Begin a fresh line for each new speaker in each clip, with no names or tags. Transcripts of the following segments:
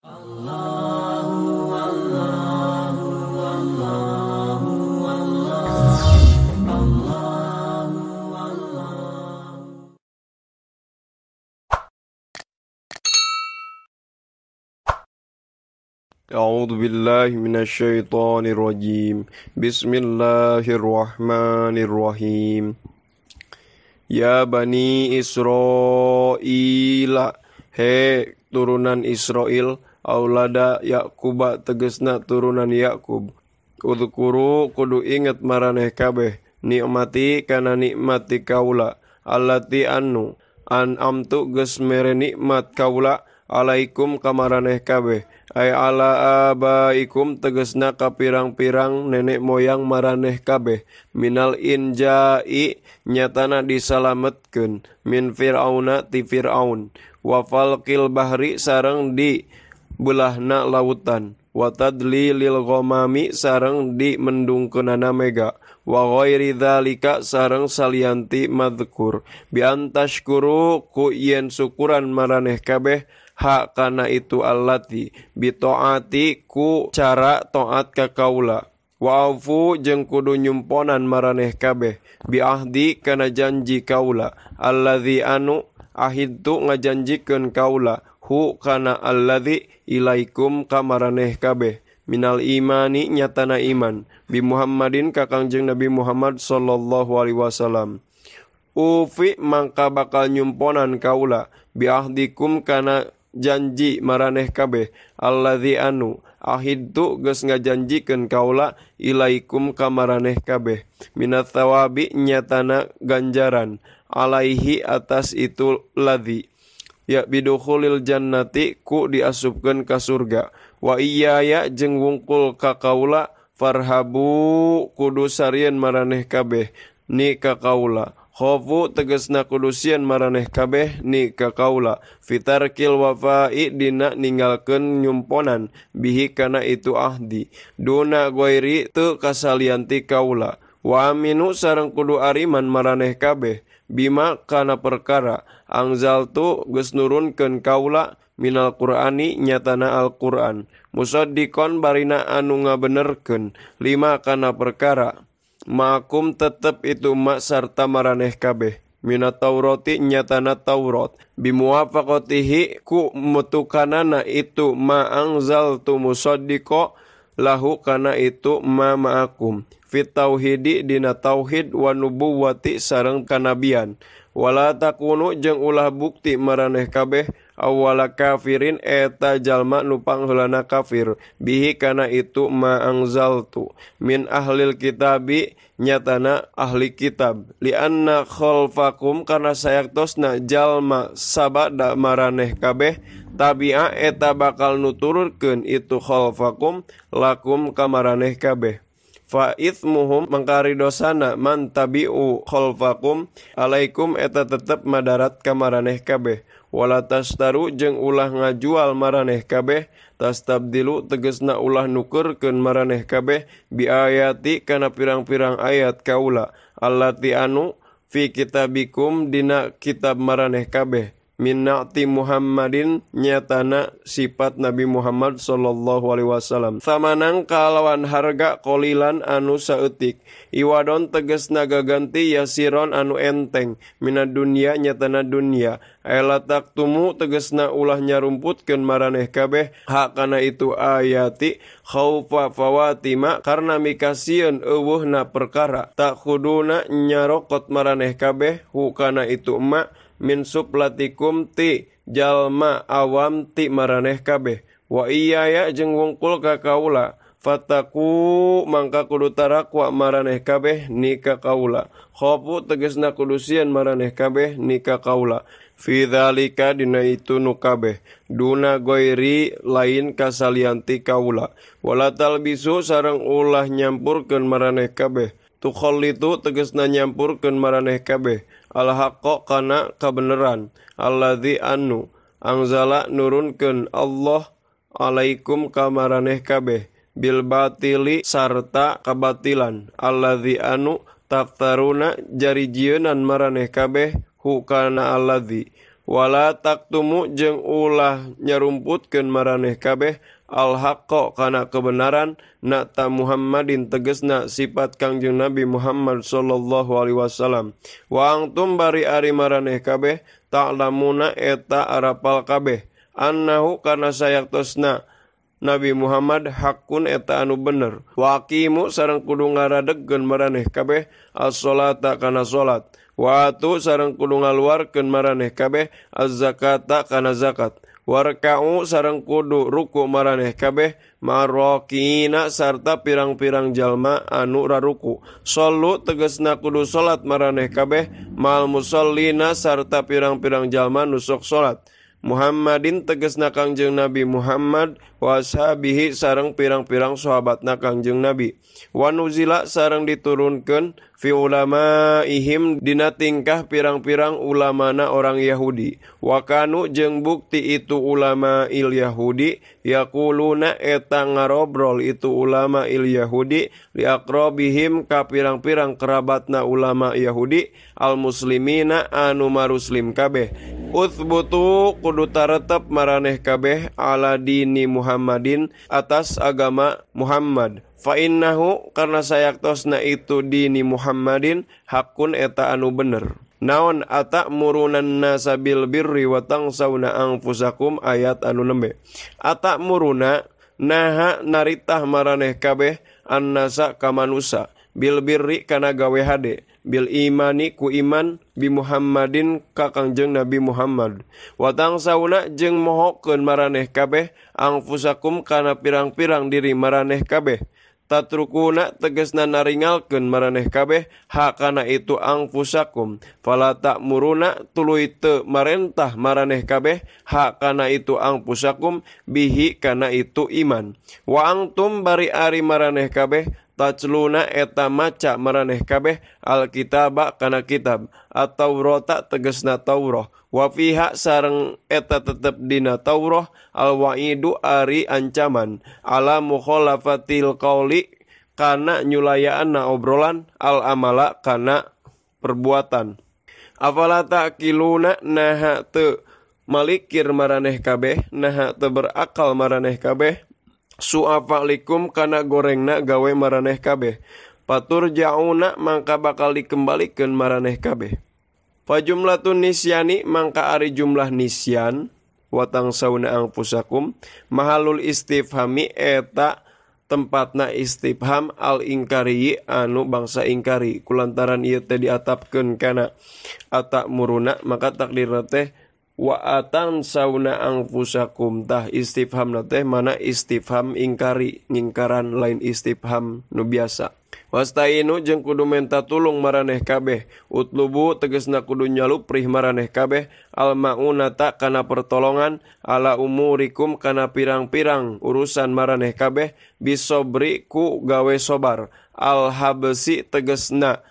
A'udzu billahi minasyaitonir rajim. Bismillahirrahmanirrahim. Ya Bani Israila, he turunan Israel, aulada Yaquba tegesna turunan Yakub. Udhkuru kudu inget maraneh kabeh, nikmati kana nikmati kaula, allati anu an'amtu geus mere nikmat kaula alaikum kamaraneh kabeh. Ay ala abaikum tegesna ka pirang-pirang nenek moyang maraneh kabeh. Minal injai nyatana disalametkeun min fir'auna ti fir'aun. Wa falqil bahri sareng di belahna lautan. Wa tadlilil ghamami sareng di mendungkeunana mega. Wa ghairi dzalika sareng salianti madzkur. Bi antashkuru ku yen syukuran maraneh kabeh hak kana itu allati bitoati ku cara toat ka kaula. Wa'afu jeung kudu nyumponan maraneh kabeh bi ahdi kana janji kaula alladzi anu ahidtu ngajanjikeun kaula hu kana alladzi ilaikum ka maraneh kabeh minal imani nyatana iman bi Muhammadin ka Kangjeng Nabi Muhammad sallallahu alaihi wasallam. Ufi mangka bakal nyumponan kaula bi ahdikum kana janji maraneh kabeh alladzi anu ahidtu geus ngajanjikeun kaula ilaikum ka maraneh kabeh minat thawabi nyatana ganjaran alaihi atas itu ladzi ya bidukhulil jannati ku diasupkeun ka surga wa iyaya jeung wungkul ka kaula farhabu kudu sarieun maraneh kabeh ni ka kaula. Khofu tegesna kudusian maraneh kabeh ni ka kaula fitarkil wafai dina ninggalkeun nyumponan bihi kana itu ahdi duna ghairi teu kasalianti kaula wa aminu sareng kudu ariman maraneh kabeh bima kana perkara angzaltu geus nurunkeun kaula minal qur'ani nyatana Al-Qur'an musaddiqon barina anu ngabenerkeun lima kana perkara makum tetep itu mak sarta maraneh kabeh minat taurati nyatana taurat bimuwafaqatihi ku mutukanana itu ma angzaltu musaddiqo lahu kana itu ma ma'akum fit tauhidi dina tauhid wa nubuwati sareng kanabian wala takunu jeung ulah bukti maraneh kabeh awwala kafirin eta jalma nu pangheulana kafir bihi kana itu ma angzaltu min ahlil kitabi nyatana ahli kitab li anna khalfakum kana sayaktosna jalma sabada maraneh kabeh tabi'a eta bakal nuturkeun itu khalfakum lakum ka maraneh kabeh fa ithmuhum mangkari dosana man tabi'u khalfakum alaikum eta tetep madarat ka maraneh kabeh wala tastaru jeung ulah ngajual maraneh kabeh tastabdilu tegesna ulah nukerkeun maraneh kabeh bi ayati kana pirang-pirang ayat kaula allati anu fi kitabikum dina kitab maraneh kabeh min na'ti Muhammadin nyatana sifat Nabi Muhammad sallallahu alaihi wasallam samanang kalawan harga qolilan anu saeutik iwadon tegesna gaganti yasiron anu enteng minad dunya nyatana dunya aylatak tumu tegesna ulah nyarumputkeun maraneh kabeh hak kana itu ayati khaufa fawatima karna mikasieun eueuhna perkara tak kuduna nyarokot maraneh kabeh hu kana itu emak min suplatikum ti jalma awam ti maraneh kabeh wa iyaya jeung wungkul ka kaula fataku mangka kudu tarakwa maraneh kabeh ni ka kaula khofu tegesna kudusian maraneh kabeh ni ka kaula fi dzalika dina itu nu kabeh duna ghairi lain kasalianti kaula wala talbisu sareng ulah nyampurkeun maraneh kabeh tukhallitu tegesna nyampurkeun maraneh kabeh al-haqqo kana kabeneran alladzi anu angzala nurunkeun Allah alaikum ka maraneh kabeh bil batili sarta kabatilan alladzi anu taftaruna jarijieun maraneh kabeh hu kana alladzi wala taktumu jeung ulah nyarumputkeun maraneh kabeh al-haqqo kana kebenaran nata Muhammadin tegesna sifat Kangjeng Nabi Muhammad sallallahu alaihi wasallam. Wa antum bari ari maraneh kabeh ta'lamuna eta arapal kabeh annahu kana sayaktosna Nabi Muhammad hakun eta anu bener. Wa aqimu sareng kudu ngaradegkeun maraneh kabeh as-sholata kana salat. Wa atu sareng kudu ngaluarkeun maraneh kabeh az-zakata kana zakat. Warka'u sareng kudu ruku maraneh kabeh marokina sarta pirang-pirang jalma anu raruku. Solu tegesna kudu salat maraneh kabeh mal musallina sarta pirang-pirang jalma nusuk salat. Muhammadin tegesna Kangjeng Nabi Muhammad wa ashabihi sareng pirang-pirang sahabatna Kangjeng Nabi. Wa nuzila sareng diturunkeun fi ulamaihim dina tingkah pirang-pirang ulamana orang Yahudi. Wa kanu jeung bukti itu ulama il Yahudi yaquluna eta ngarobrol itu ulama il Yahudi li aqrabihim ka pirang-pirang kerabatna ulama Yahudi al muslimina anu maruslim kabeh. Uthbutu kudu taretep maraneh kabeh ala dini Muhammadin atas agama Muhammad. Fa innahu karna sayaktosna itu dini Muhammadin hakun eta anu bener. Naon atakmurunan nasa bil birri wa tangsawna anfusakum ayat anu nembe. Atakmuruna naha naritah maraneh kabeh annasa ka manusa bil birri kana gawe hade bil imani ku iman bi Muhammadin ka Kangjeng Nabi Muhammad. Wa tangsawna jeung mohokeun maraneh kabeh anfusakum kana pirang-pirang diri maraneh kabeh. Tatrukuna tegesna naringalkeun maraneh kabeh hak kana itu anfusakum. Fala ta'muruna tuluy teu marentah maraneh kabeh hak kana itu anfusakum bihi kana itu iman. Wa antum bari ari maraneh kabeh tacluna eta maca maraneh kabeh al-kitaba kana kitab at-taurata tegesna Taurah. Wa fiha sareng eta tetep dina Taurah al-wa'idu ari ancaman ala mukhalafatil qauli kana nyulayaanna obrolan al-amala kana perbuatan. Afala ta'qiluna naha teu malikir maraneh kabeh naha teu berakal maraneh kabeh su'afalikum kana gorengna gawe maraneh kabeh patur ja'una mangka bakal dikembalikeun maraneh kabeh. Fajumlatun nisyani mangka ari jumlah nisyan watang sauna anfusakum mahalul istifhami eta tempatna istifham al ingkari anu bangsa ingkari kulantaran ieu teh diatapkeun kana atakmuruna maka takdirna teh wa atan sauna anfusakum tah istifhamna teh mana istifham ingkari ngingkaran lain istifham nu biasa. Wastainu jeung kudu menta tulung maraneh kabeh utlubu tegesna kudu nyaluprih maraneh kabeh al maunata kana pertolongan ala umurikum kana pirang-pirang urusan maraneh kabeh bisobri ku gawe sobar al habsi tegesna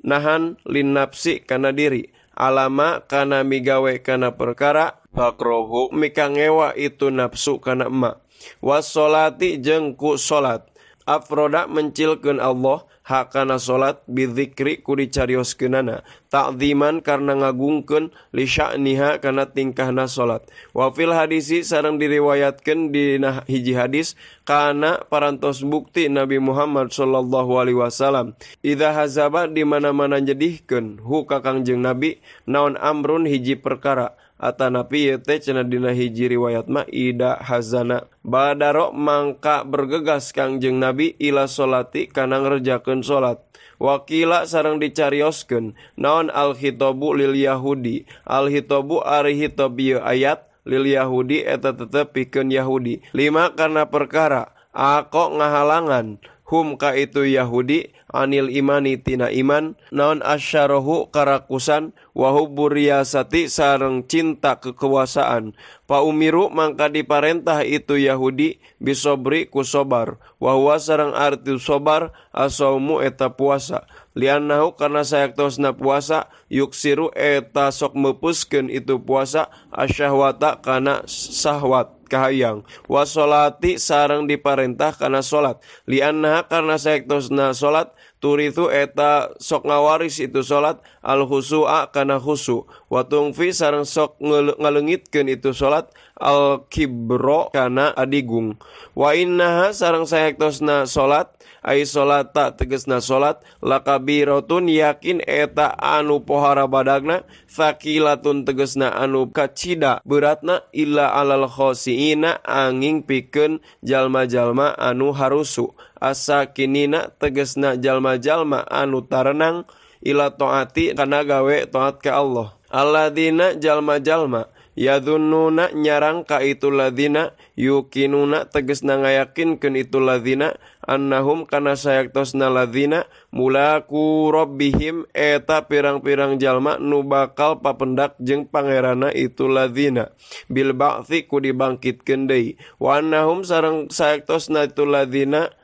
nahan linnapsi kana diri alama kana migawe kana perkara bakrohu mikangewa itu nafsu kana emak wassolati jeung ku salat. Afroda mencilkeun Allah hakana salat bidzikri ku dicarioskeunana ta'dziman karna ngagungkeun li sya'niha kana tingkahna salat. Wa fil hadisi sareng diriwayatkeun dina hiji hadis kana parantos bukti Nabi Muhammad sallallahu alaihi wasallam idza hazaba di mana-mana jedihkeun hu ka Kangjeng Nabi naon amrun hiji perkara atanapi teh cenah dina hiji riwayat mah ida hazana badaro mangka bergegas Kangjeng Nabi ila solati kana ngerjakeun salat. Wakila sareng dicarioskeun naon al-khitabu lil yahudi al-khitabu ari khitab ieu ayat lil yahudi eta tetep pikeun Yahudi lima karena perkara ako ngahalangan hum ka itu Yahudi anil imani tina iman naon asyarahu karakusan wa huburiyasati sareng cinta kekuasaan pa umiru mangka diparentah itu Yahudi bisobri ku sobar wa huwa sareng arti sobar asaumu eta puasa liannahu karna sayaktosna puasa yuksiru eta sok meupuskeun itu puasa asyahwata kana syahwat kahayang wasolati sareng diparentah kana salat liannaha karna sayaktosna salat turitu eta sok ngawaris itu salat al-khusu'a kana khusu wa tungfi sareng sok ngaleungitkeun itu salat al-kibro kana adigung wa innaha sareng saektosna salat ai salata tegesna salat lakabiratun yakin eta anu pohara badagna sakilatun tegesna anu kacida beratna illa alal khosiina angin pikeun jalma-jalma anu harusu asakinina tegesna jalma-jalma anu tarenang ila taati kana gawe taat ka Allah alladzina jalma-jalma yadhunnuna nyarang ka itu ladina yukinuna tegesna ngayakinkeun itu ladina annahum kana sayaktosna ladina mulaku rabbihim eta pirang-pirang jalma nu bakal papendak jeung pangerana itu ladina bil ba'thi ku dibangkitkeun deui wa annahum sareng sayaktosna itu ladina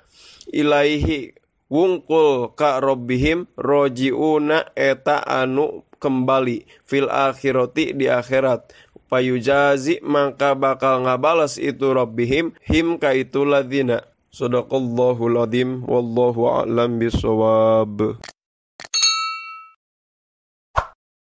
ilaihi wungkul ka rabbihim rojiuna eta anu kembali fil akhirati di akhirat payujazi maka bakal ngabalas itu rabbihim him ka itu ladina. Sadaqallahul adzim wallahu a'lam bissawab.